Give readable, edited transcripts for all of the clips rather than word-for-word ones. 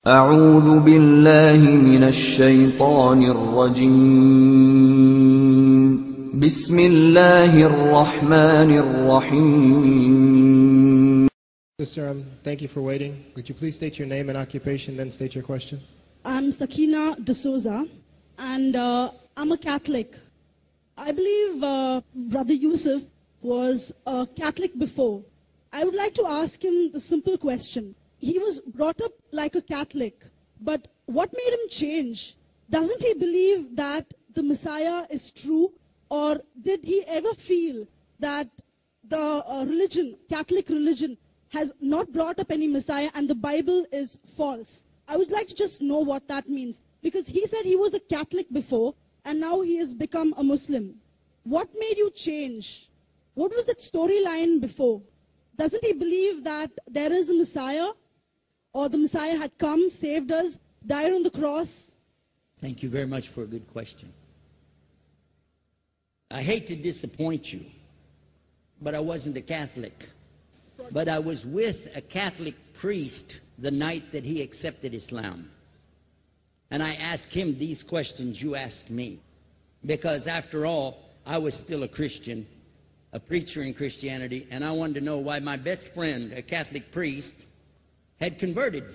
أعوذ بالله من الشيطان الرجيم. بسم الله الرحمن الرحيم. Sister, thank you for waiting. Could you please state your name and occupation, then state your question? I'm Sakina D'Souza, and I'm a Catholic. I believe Brother Yusuf was a Catholic before. I would like to ask him the simple question. He was brought up like a Catholic, but what made him change? Doesn't he believe that the Messiah is true, or did he ever feel that the Catholic religion, has not brought up any Messiah and the Bible is false? I would like to just know what that means, because he said he was a Catholic before and now he has become a Muslim. What made you change? What was that storyline before? Doesn't he believe that there is a Messiah, or the Messiah had come, saved us, died on the cross? Thank you very much for a good question. I hate to disappoint you, but I wasn't a Catholic. But I was with a Catholic priest the night that he accepted Islam. And I asked him these questions you asked me. Because after all, I was still a Christian, a preacher in Christianity, and I wanted to know why my best friend, a Catholic priest, had converted.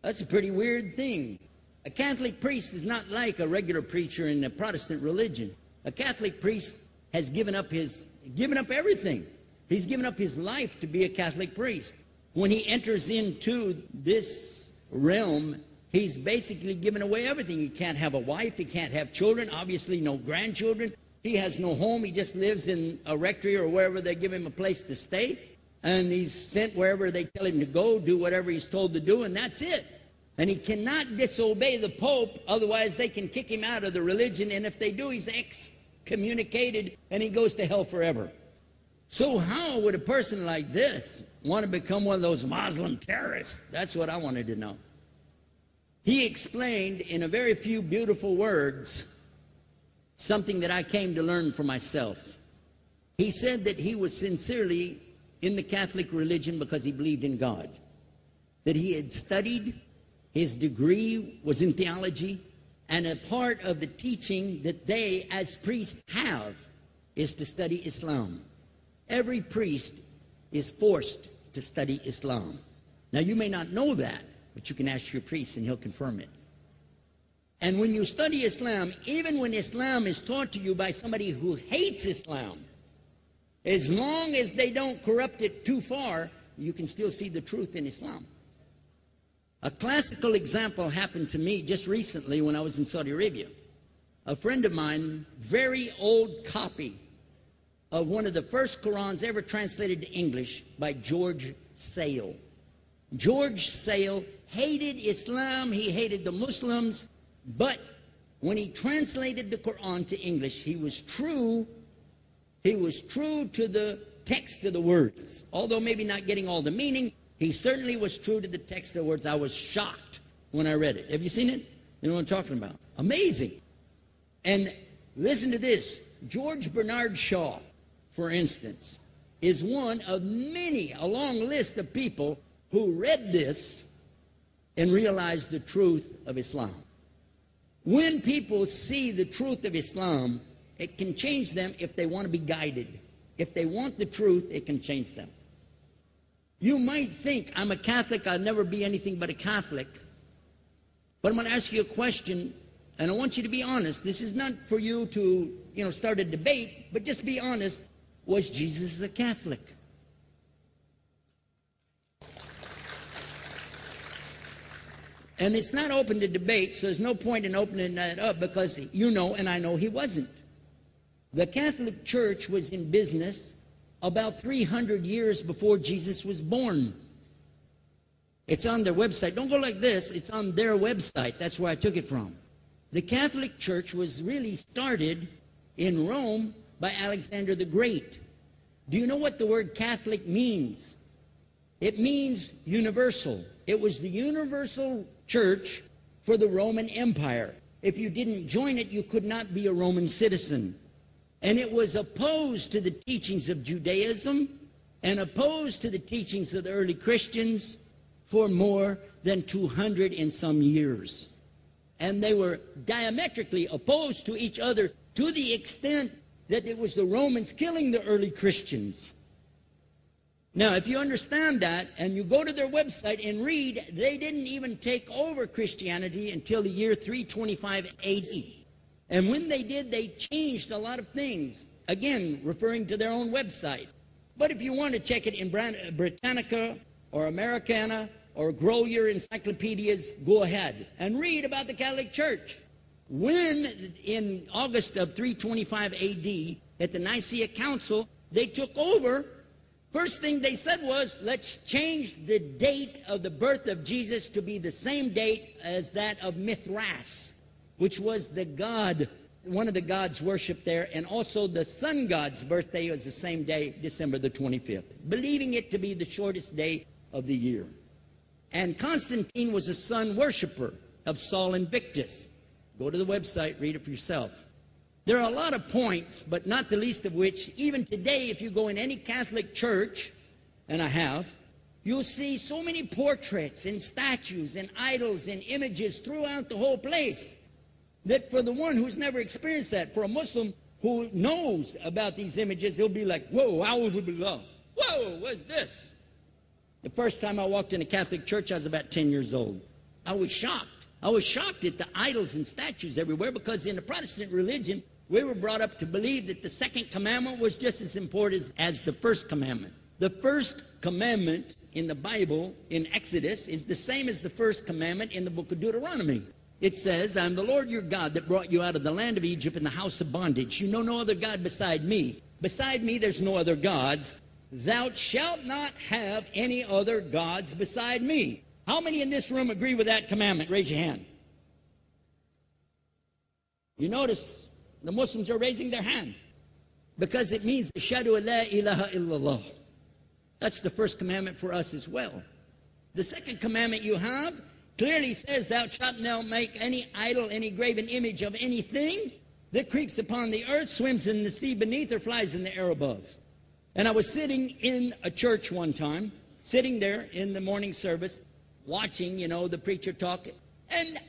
That's a pretty weird thing. A Catholic priest is not like a regular preacher in the Protestant religion. A Catholic priest has given up everything. He's given up his life to be a Catholic priest. When he enters into this realm, he's basically given away everything. He can't have a wife, he can't have children, obviously no grandchildren. He has no home, he just lives in a rectory or wherever they give him a place to stay. And he's sent wherever they tell him to go, do whatever he's told to do, and that's it. And he cannot disobey the Pope, otherwise they can kick him out of the religion, and if they do, he's excommunicated and he goes to hell forever. So how would a person like this want to become one of those Muslim terrorists? That's what I wanted to know. He explained in a very few beautiful words something that I came to learn for myself. He said that he was sincerely in the Catholic religion because he believed in God, that he had studied, his degree was in theology, and a part of the teaching that they as priests have is to study Islam. Every priest is forced to study Islam. Now you may not know that, but you can ask your priest and he'll confirm it. And when you study Islam, even when Islam is taught to you by somebody who hates Islam, as long as they don't corrupt it too far, you can still see the truth in Islam. A classical example happened to me just recently when I was in Saudi Arabia. A friend of mine, very old copy of one of the first Qurans ever translated to English by George Sale. George Sale hated Islam, he hated the Muslims, but when he translated the Quran to English, he was true to the text of the words. Although maybe not getting all the meaning, he certainly was true to the text of the words. I was shocked when I read it. Have you seen it? You know what I'm talking about? Amazing. And listen to this. George Bernard Shaw, for instance, is one of many, a long list of people who read this and realized the truth of Islam. When people see the truth of Islam, it can change them if they want to be guided. If they want the truth, it can change them. You might think, I'm a Catholic, I'll never be anything but a Catholic. But I'm going to ask you a question, and I want you to be honest. This is not for you to, start a debate, but just be honest. Was Jesus a Catholic? And it's not open to debate, so there's no point in opening that up, because you know and I know he wasn't. The Catholic Church was in business about 300 years before Jesus was born. It's on their website. Don't go like this. It's on their website. That's where I took it from. The Catholic Church was really started in Rome by Alexander the Great. Do you know what the word Catholic means? It means universal. It was the universal church for the Roman Empire. If you didn't join it, you could not be a Roman citizen. And it was opposed to the teachings of Judaism and opposed to the teachings of the early Christians for more than 200 and some years. And they were diametrically opposed to each other to the extent that it was the Romans killing the early Christians. Now, if you understand that, and you go to their website and read, they didn't even take over Christianity until the year 325 AD. And when they did, they changed a lot of things, again, referring to their own website. But if you want to check it in Britannica or Americana or grow your encyclopedias, go ahead and read about the Catholic Church. When, in August of 325 AD, at the Nicaea Council, they took over, first thing they said was, let's change the date of the birth of Jesus to be the same date as that of Mithras, which was the god, one of the gods worshipped there, and also the sun god's birthday was the same day, December the 25th, believing it to be the shortest day of the year. And Constantine was a sun worshiper of Sol Invictus. Go to the website, read it for yourself. There are a lot of points, but not the least of which, even today, if you go in any Catholic church, and I have, you'll see so many portraits and statues and idols and images throughout the whole place that for the one who's never experienced that, for a Muslim who knows about these images, he'll be like, whoa, a'udhu billah. Whoa, what's this? The first time I walked in a Catholic church, I was about 10 years old. I was shocked. I was shocked at the idols and statues everywhere, because in the Protestant religion, we were brought up to believe that the second commandment was just as important as the first commandment. The first commandment in the Bible, in Exodus, is the same as the first commandment in the book of Deuteronomy. It says, I am the Lord your God that brought you out of the land of Egypt in the house of bondage. You know no other God beside me. Beside me there's no other gods. Thou shalt not have any other gods beside me. How many in this room agree with that commandment? Raise your hand. You notice the Muslims are raising their hand because it means Ashhadu an la ilaha illallah. That's the first commandment for us as well. The second commandment you have clearly says, thou shalt not make any idol, any graven image of anything that creeps upon the earth, swims in the sea beneath, or flies in the air above. And I was sitting in a church one time, sitting there in the morning service, watching, the preacher talk, and,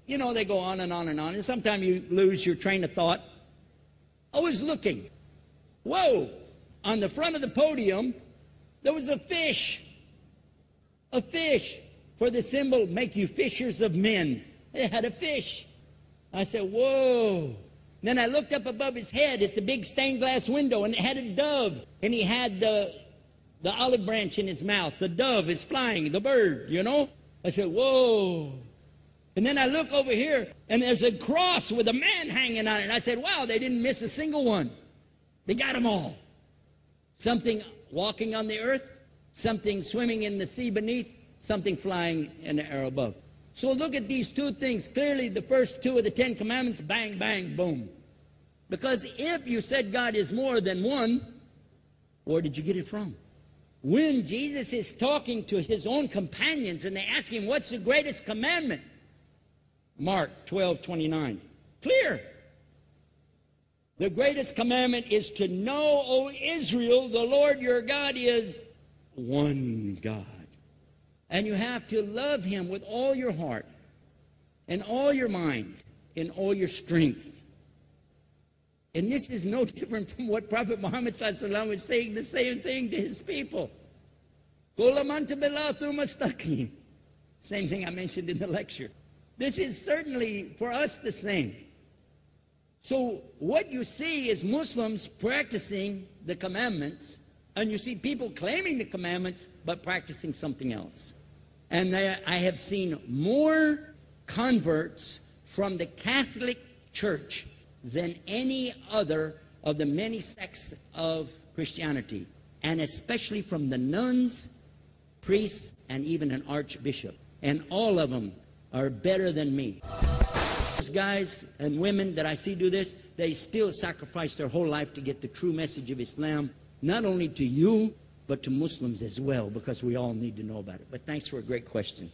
they go on and on and on, and sometimes you lose your train of thought. I was looking. Whoa! On the front of the podium, there was a fish. A fish. For the symbol, make you fishers of men. It had a fish. I said, whoa. Then I looked up above his head at the big stained glass window, and it had a dove, and he had the olive branch in his mouth. The dove is flying, the bird, I said, whoa. And then I look over here, and there's a cross with a man hanging on it. And I said, wow, they didn't miss a single one. They got them all. Something walking on the earth, something swimming in the sea beneath, something flying in the air above. So look at these two things. Clearly, the first two of the 10 commandments, bang, bang, boom. Because if you said God is more than one, where did you get it from? When Jesus is talking to his own companions and they ask him, what's the greatest commandment? Mark 12:29. Clear. The greatest commandment is to know, O Israel, the Lord your God is one God. And you have to love him with all your heart and all your mind and all your strength. And this is no different from what Prophet Muhammad ﷺ was saying, the same thing to his people. Same thing I mentioned in the lecture. This is certainly for us the same. So what you see is Muslims practicing the commandments, and you see people claiming the commandments but practicing something else. And I have seen more converts from the Catholic Church than any other of the many sects of Christianity, and especially from the nuns, priests, and even an archbishop. And all of them are better than me. Those guys and women that I see do this, they still sacrifice their whole life to get the true message of Islam, not only to you, but to Muslims as well, because we all need to know about it. But thanks for a great question.